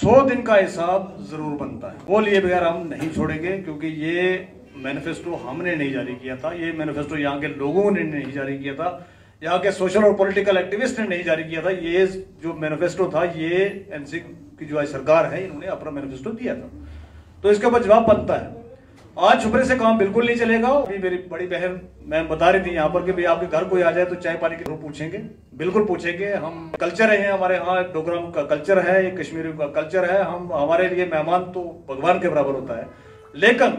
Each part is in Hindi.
100 दिन का हिसाब जरूर बनता है, वो लिए बगैर हम नहीं छोड़ेंगे, क्योंकि ये मैनिफेस्टो हमने नहीं जारी किया था, ये मैनिफेस्टो यहाँ के लोगों ने नहीं जारी किया था, यहाँ के सोशल और पॉलिटिकल एक्टिविस्ट ने नहीं जारी किया था। ये जो मैनिफेस्टो था ये एनसी की जो सरकार है इन्होंने अपना मैनिफेस्टो दिया था, तो इसके ऊपर जवाब बनता है। आज छुपने से काम बिल्कुल नहीं चलेगा। अभी मेरी बड़ी बहन मैम बता रही थी यहाँ पर कि भाई आपके घर कोई आ जाए तो चाय पानी के जरूर पूछेंगे, बिल्कुल पूछेंगे। हम कल्चर है, हमारे यहाँ डोगरा का कल्चर है, कश्मीरी का कल्चर है, हम हमारे लिए मेहमान तो भगवान के बराबर होता है, लेकिन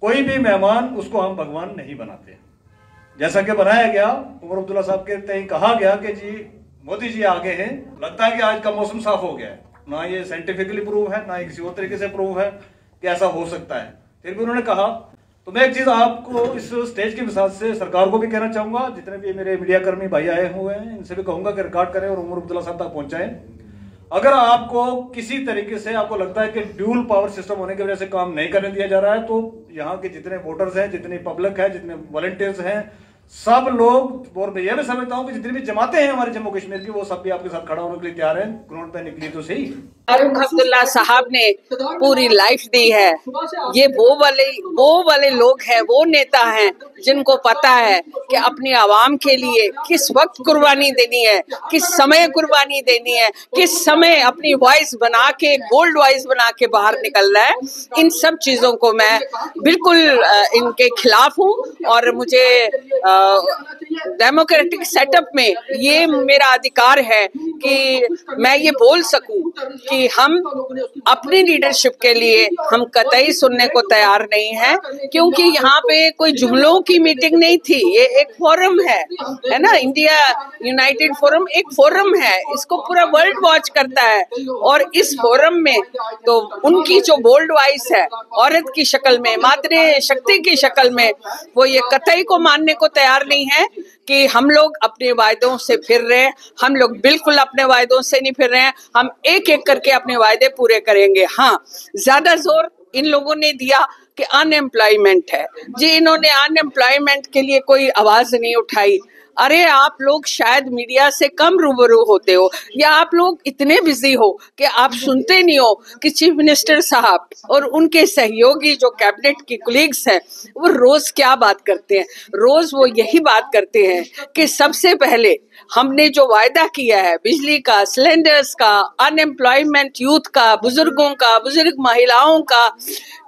कोई भी मेहमान उसको हम भगवान नहीं बनाते। जैसा कि बनाया गया, उमर अब्दुल्ला साहब के तय कहा गया कि जी मोदी जी आगे हैं, लगता है कि आज का मौसम साफ हो गया है। ना ये साइंटिफिकली प्रूव है, ना ही किसी और तरीके से प्रूव है कि ऐसा हो सकता है। फिर भी उन्होंने कहा। तो मैं एक चीज आपको इस स्टेज के मिसाल से सरकार को भी कहना चाहूंगा, जितने भी मेरे मीडिया कर्मी भाई आए हुए हैं इनसे भी कहूंगा कि रिकॉर्ड करें और उमर अब्दुल्ला साहब तक पहुंचाएं। अगर आपको किसी तरीके से आपको लगता है कि ड्यूल पावर सिस्टम होने की वजह से काम नहीं करने दिया जा रहा है, तो यहाँ के जितने वोटर्स हैं, जितनी पब्लिक है, जितने वॉलंटियर्स हैं, सब लोग, और मैं यह भी समझता हूँ कि जितनी भी जमातें हैं हमारे जम्मू कश्मीर की, वो सब भी आपके साथ खड़ा होने के लिए तैयार हैं, ग्राउंड पे निकली तो सही। फारूक अब्दुल्ला साहब ने पूरी लाइफ दी है। ये वो वाले लोग हैं, वो नेता हैं जिनको पता है कि अपनी आवाम के लिए किस वक्त कुर्बानी देनी है, किस समय कुर्बानी देनी है, किस समय अपनी वॉइस बना के, गोल्ड वॉइस बना के बाहर निकलना है। इन सब चीजों को मैं बिल्कुल इनके खिलाफ हूँ, और मुझे डेमोक्रेटिक सेटअप में ये मेरा अधिकार है कि मैं ये बोल सकूं कि हम अपनी लीडरशिप के लिए हम कतई सुनने को तैयार नहीं है, क्योंकि यहाँ पे कोई जुमलों की मीटिंग नहीं थी। ये एक फोरम है ना, इंडिया यूनाइटेड फोरम एक फोरम है, इसको पूरा वर्ल्ड वॉच करता है। और इस फोरम में तो उनकी जो बोल्ड वॉइस है, औरत की शक्ल में, मातृ शक्ति की शक्ल में, वो ये कतई को मानने को तैयार नहीं है कि हम लोग अपने वायदों से फिर रहे हैं। हम लोग बिल्कुल अपने वायदों से नहीं फिर रहे हैं, हम एक एक करके अपने वायदे पूरे करेंगे। हाँ, ज्यादा जोर इन लोगों ने दिया कि अनएम्प्लॉयमेंट है जी, इन्होंने अनएम्प्लॉयमेंट के लिए कोई आवाज नहीं उठाई। अरे आप लोग शायद मीडिया से कम रूबरू होते हो, या आप लोग इतने बिजी हो कि आप सुनते नहीं हो कि चीफ मिनिस्टर साहब और उनके सहयोगी जो कैबिनेट के कोलीग्स हैं, वो रोज क्या बात करते हैं। रोज वो यही बात करते हैं कि सबसे पहले हमने जो वायदा किया है बिजली का, सिलेंडर्स का, अनएम्प्लॉयमेंट यूथ का, बुजुर्गों का, बुजुर्ग महिलाओं का,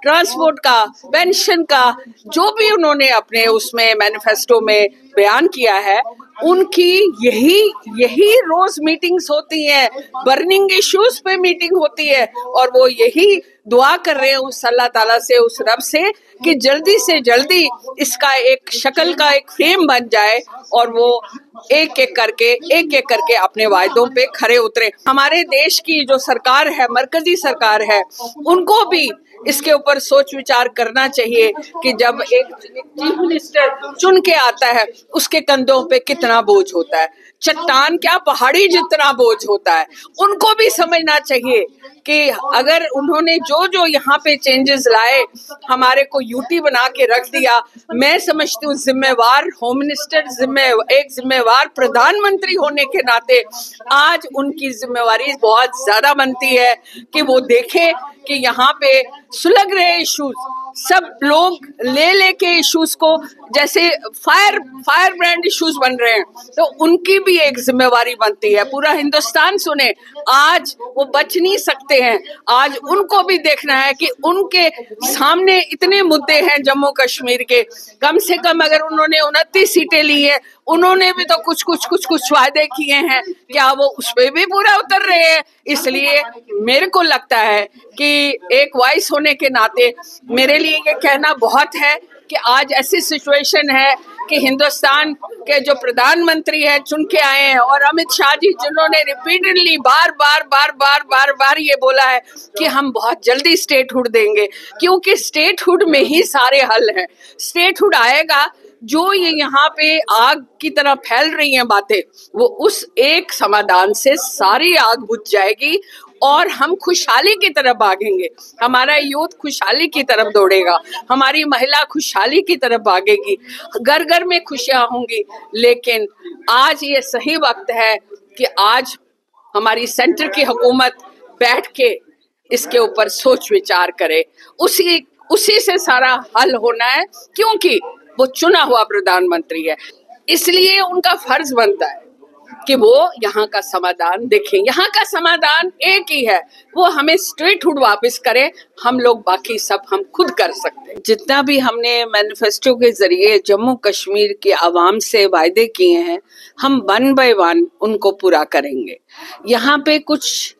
ट्रांसपोर्ट का, पेंशन का, जो भी उन्होंने अपने उसमें मैनिफेस्टो में बयान किया है, उनकी यही रोज मीटिंग्स होती हैं, बर्निंग इश्यूज पे मीटिंग होती है, और वो यही दुआ कर रहे हैं उस अल्लाह ताला से, उस रब से, कि जल्दी से जल्दी इसका एक शक्ल का एक फ्रेम बन जाए और वो एक एक करके अपने वायदों पे खरे उतरे। हमारे देश की जो सरकार है, मरकजी सरकार है, उनको भी इसके ऊपर सोच विचार करना चाहिए कि जब एक चीफ मिनिस्टर चुन के आता है, उसके कंधों पे कितना बोझ होता है, चट्टान क्या पहाड़ी जितना बोझ होता है। उनको भी समझना चाहिए कि अगर उन्होंने जो यहाँ पे चेंजेस लाए, हमारे को यूटी बना के रख दिया, मैं समझती हूँ जिम्मेवार होम मिनिस्टर, एक जिम्मेवार प्रधानमंत्री होने के नाते आज उनकी जिम्मेवारी बहुत ज्यादा बनती है कि वो देखें कि यहाँ पे सुलग रहे इश्यूज, सब लोग ले के इश्यूज को जैसे फायर ब्रांड इश्यूज बन रहे हैं, तो उनकी भी एक जिम्मेवारी बनती है। पूरा हिंदुस्तान सुने, आज वो बच नहीं सकते हैं, आज उनको भी देखना है कि उनके सामने इतने मुद्दे हैं जम्मू कश्मीर के। कम से कम अगर उन्होंने 29 सीटें ली है, उन्होंने भी तो कुछ वादे किए हैं, क्या वो उस पे भी पूरा उतर रहे हैं? इसलिए मेरे को लगता है कि एक वॉइस होने के नाते मेरे लिए ये कहना बहुत है कि आज ऐसी सिचुएशन है कि हिंदुस्तान के जो प्रधानमंत्री है चुन के आए हैं, और अमित शाह जी जिन्होंने रिपीटेडली बार ये बोला है कि हम बहुत जल्दी स्टेटहुड देंगे, क्योंकि स्टेटहुड में ही सारे हल हैं। स्टेटहुड आएगा, जो ये यहाँ पे आग की तरह फैल रही हैं बातें, वो उस एक समाधान से सारी आग बुझ जाएगी और हम खुशहाली की तरफ भागेंगे। हमारा यूथ खुशहाली की तरफ दौड़ेगा, हमारी महिला खुशहाली की तरफ भागेगी, घर घर में खुशियां होंगी। लेकिन आज ये सही वक्त है कि आज हमारी सेंटर की हुकूमत बैठ के इसके ऊपर सोच विचार करे। उसी से सारा हल होना है, क्योंकि वो चुना हुआ प्रधानमंत्री है। इसलिए उनका फर्ज बनता है कि वो यहाँ का समाधान देखें। यहाँ का समाधान एक ही है, वो हमें स्टेटहुड वापस करे। हम लोग बाकी सब हम खुद कर सकते हैं। जितना भी हमने मैनिफेस्टो के जरिए जम्मू कश्मीर की आवाम से वायदे किए हैं, हम 1 बाय 1 उनको पूरा करेंगे। यहाँ पे कुछ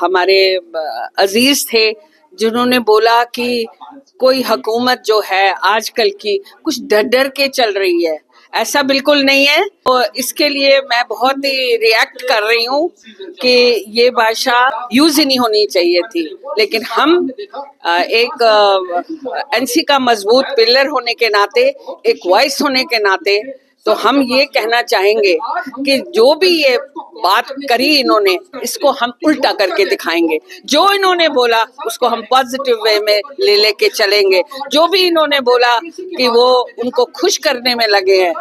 हमारे अजीज थे जिन्होंने बोला कि कोई हुकूमत जो है आजकल की कुछ डर डर के चल रही है। ऐसा बिल्कुल नहीं है। तो इसके लिए मैं बहुत ही रिएक्ट कर रही हूँ कि ये भाषा यूज ही नहीं होनी चाहिए थी। लेकिन हम एक एनसी का मजबूत पिलर होने के नाते, एक वॉइस होने के नाते, तो हम ये कहना चाहेंगे कि जो भी ये बात करी इन्होंने, इसको हम उल्टा करके दिखाएंगे। जो इन्होंने बोला उसको हम पॉजिटिव वे में ले लेके चलेंगे। जो भी इन्होंने बोला कि वो उनको खुश करने में लगे हैं,